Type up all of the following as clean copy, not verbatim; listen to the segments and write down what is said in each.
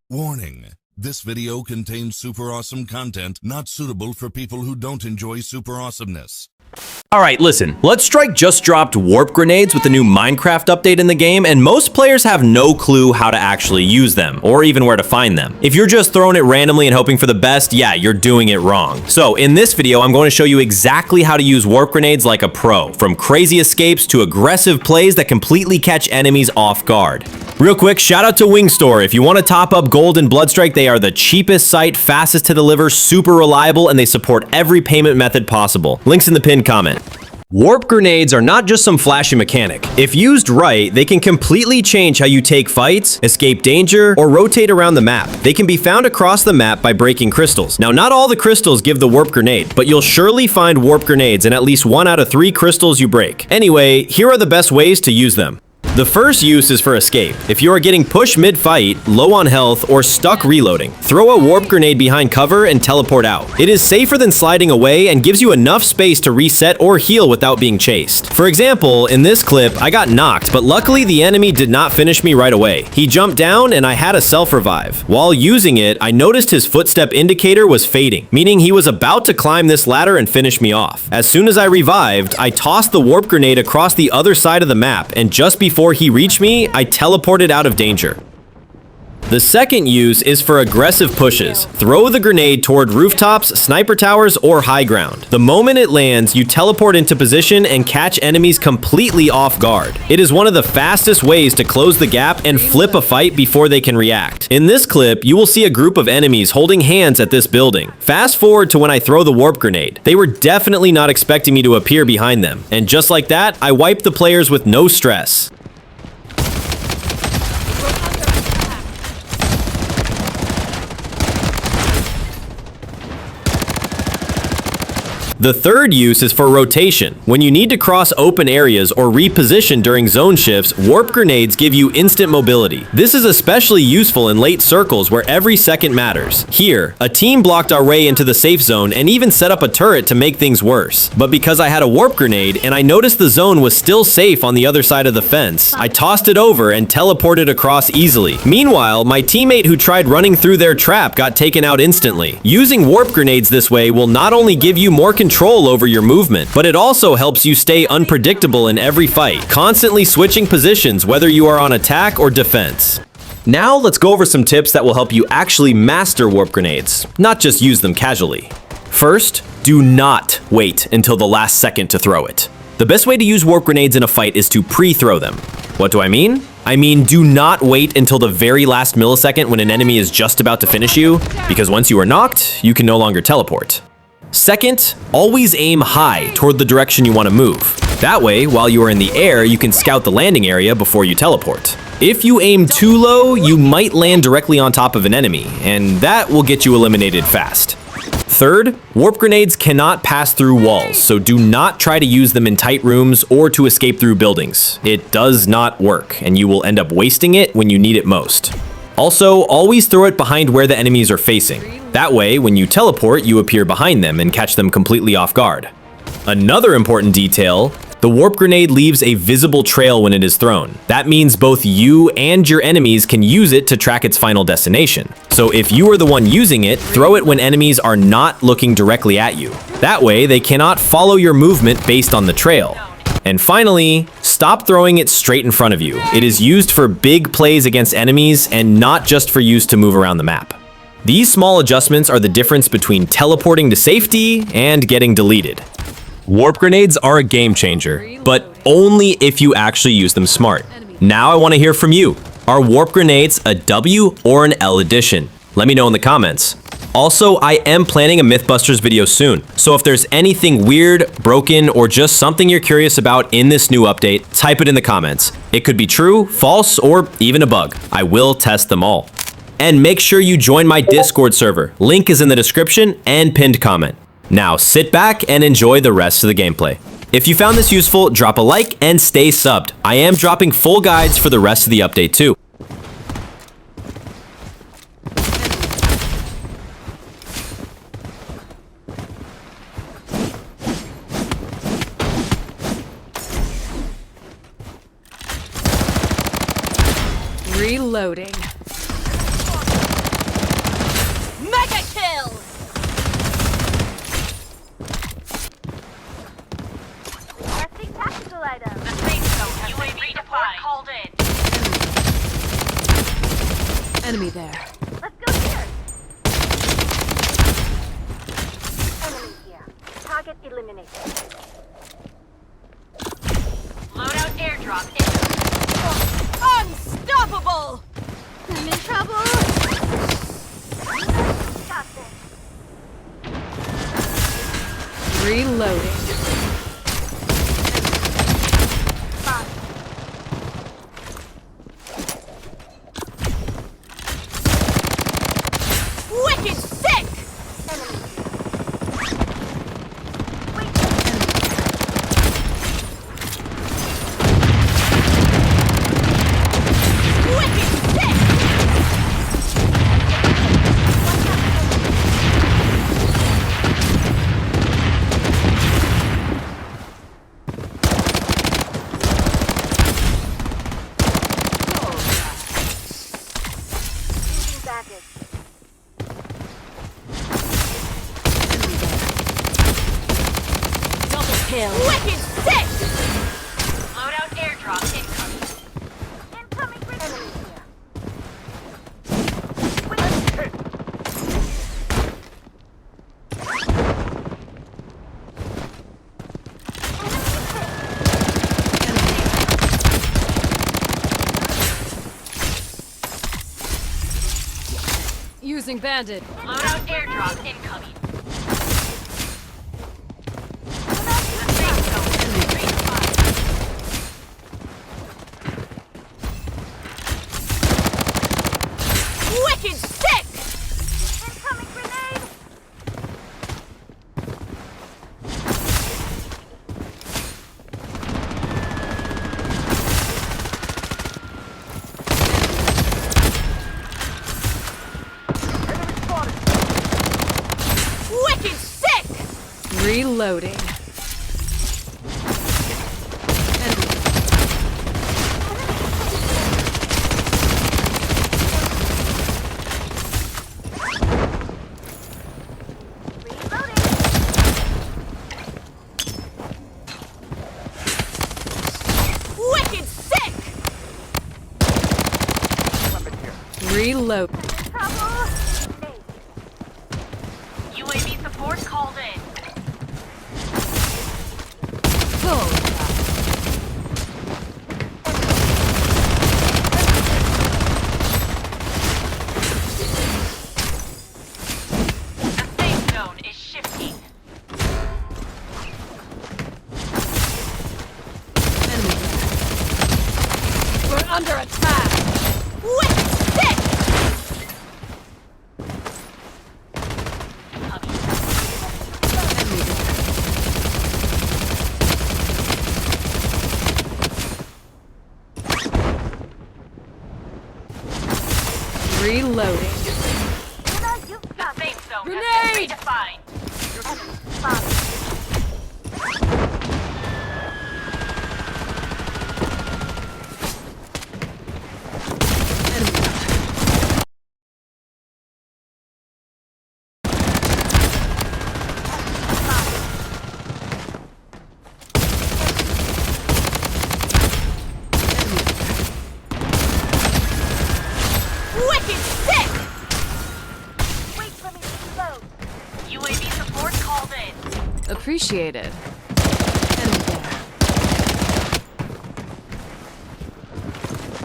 Warning: this video contains super awesome content not suitable for people who don't enjoy super awesomeness. Alright, listen, Let's Strike just dropped warp grenades with the new Minecraft update in the game, and most players have no clue how to actually use them, or even where to find them. If you're just throwing it randomly and hoping for the best, yeah, you're doing it wrong. So in this video, I'm going to show you exactly how to use warp grenades like a pro, from crazy escapes to aggressive plays that completely catch enemies off guard. Real quick, shout out to Wingstore. If you want to top up gold in Bloodstrike, they are the cheapest site, fastest to deliver, super reliable, and they support every payment method possible. Links in the pinned comment. Warp grenades are not just some flashy mechanic. If used right, they can completely change how you take fights, escape danger, or rotate around the map. They can be found across the map by breaking crystals. Now, not all the crystals give the warp grenade, but you'll surely find warp grenades in at least 1 out of 3 crystals you break. Anyway, here are the best ways to use them. The first use is for escape. If you are getting pushed mid-fight, low on health, or stuck reloading, throw a warp grenade behind cover and teleport out. It is safer than sliding away and gives you enough space to reset or heal without being chased. For example, in this clip, I got knocked, but luckily the enemy did not finish me right away. He jumped down and I had a self-revive. While using it, I noticed his footstep indicator was fading, meaning he was about to climb this ladder and finish me off. As soon as I revived, I tossed the warp grenade across the other side of the map, and just before he reached me, I teleported out of danger. The second use is for aggressive pushes. Throw the grenade toward rooftops, sniper towers, or high ground. The moment it lands, you teleport into position and catch enemies completely off guard. It is one of the fastest ways to close the gap and flip a fight before they can react. In this clip, you will see a group of enemies holding hands at this building. Fast forward to when I throw the warp grenade. They were definitely not expecting me to appear behind them. And just like that, I wiped the players with no stress. The third use is for rotation. When you need to cross open areas or reposition during zone shifts, warp grenades give you instant mobility. This is especially useful in late circles where every second matters. Here, a team blocked our way into the safe zone and even set up a turret to make things worse. But because I had a warp grenade and I noticed the zone was still safe on the other side of the fence, I tossed it over and teleported across easily. Meanwhile, my teammate who tried running through their trap got taken out instantly. Using warp grenades this way will not only give you more control over your movement, but it also helps you stay unpredictable in every fight, constantly switching positions whether you are on attack or defense. Now let's go over some tips that will help you actually master warp grenades, not just use them casually. First, do not wait until the last second to throw it. The best way to use warp grenades in a fight is to pre-throw them. What do I mean? I mean, do not wait until the very last millisecond when an enemy is just about to finish you, because once you are knocked, you can no longer teleport. Second, always aim high toward the direction you want to move. That way, while you are in the air, you can scout the landing area before you teleport. If you aim too low, you might land directly on top of an enemy, and that will get you eliminated fast. Third, warp grenades cannot pass through walls, so do not try to use them in tight rooms or to escape through buildings. It does not work, and you will end up wasting it when you need it most. Also, always throw it behind where the enemies are facing. That way, when you teleport, you appear behind them and catch them completely off guard. Another important detail, the warp grenade leaves a visible trail when it is thrown. That means both you and your enemies can use it to track its final destination. So if you are the one using it, throw it when enemies are not looking directly at you. That way, they cannot follow your movement based on the trail. And finally, stop throwing it straight in front of you. It is used for big plays against enemies and not just for use to move around the map. These small adjustments are the difference between teleporting to safety and getting deleted. Warp grenades are a game changer, but only if you actually use them smart. Now I want to hear from you. Are warp grenades a W or an L addition? Let me know in the comments. Also, I am planning a Mythbusters video soon, so if there's anything weird, broken, or just something you're curious about in this new update, type it in the comments. It could be true, false, or even a bug. I will test them all. And make sure you join my Discord server. Link is in the description and pinned comment. Now sit back and enjoy the rest of the gameplay. If you found this useful, drop a like and stay subbed. I am dropping full guides for the rest of the update too. Reloading. Enemy there. Let's go here. Enemy here. Target eliminated. Loadout airdrop in. Unstoppable! I'm in trouble. Got this. Reloading. Fine. Wicked sick! Enemy here. Wait. Wicked sick! Using baggage. Double kill. Wicked sick! Loadout airdrop incoming. Incoming grenade. Enemy here. Using bandit. Loadout airdrop incoming. The safe zone is redefined. Wicked sick! Incoming grenade. Wicked sick! Reloading. Enemy. Reloading. Wicked sick! Reload. In trouble. Grenade. UAV support called in. Boom. The safe zone is shifting. Enemy. We're under attack. Wicked sick! Enemy. Reloading. Luna, you've The got this. safe zone Grenade! has been redefined. Enemy spotted. Enemy. Wicked sick! Wait for me to reload. UAV support called in. Appreciated. Enemy there.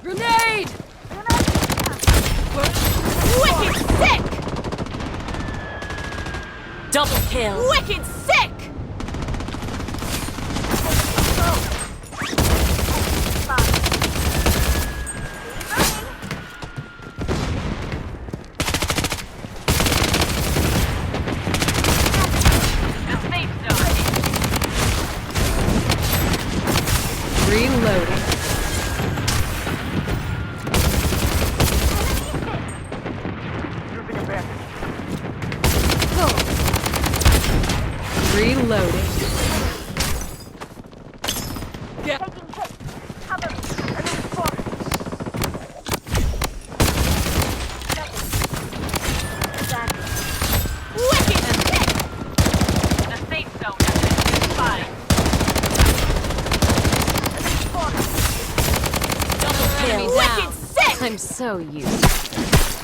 Grenade! Wicked sick! Double kill. Wicked sick! The safe zone is Reloading. Boom. Reloading. Get Taking hits. Cover me. Enemy spotted. wicked sick! the safe zone has been redefined. Double kill. Wicked sick! I'm so used.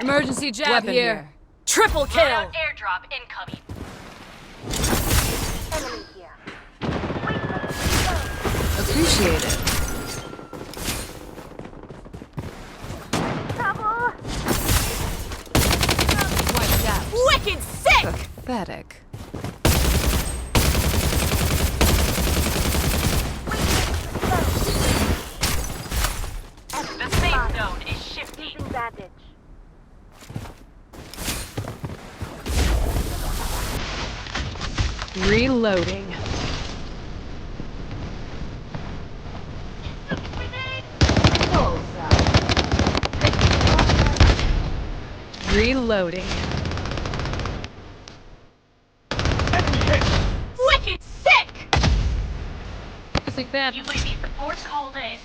Emergency jab Weapon here. here. Triple kill. Airdrop incoming. Enemy here. Wait for me to reload. Appreciate it. Double. Wiped out. Wicked sick. Pathetic. The safe zone is shifting. Using bandage. Reloading. Reloading. Wicked sick. Just like that. UAV support called in.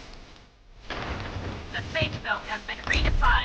The safe zone has been redefined.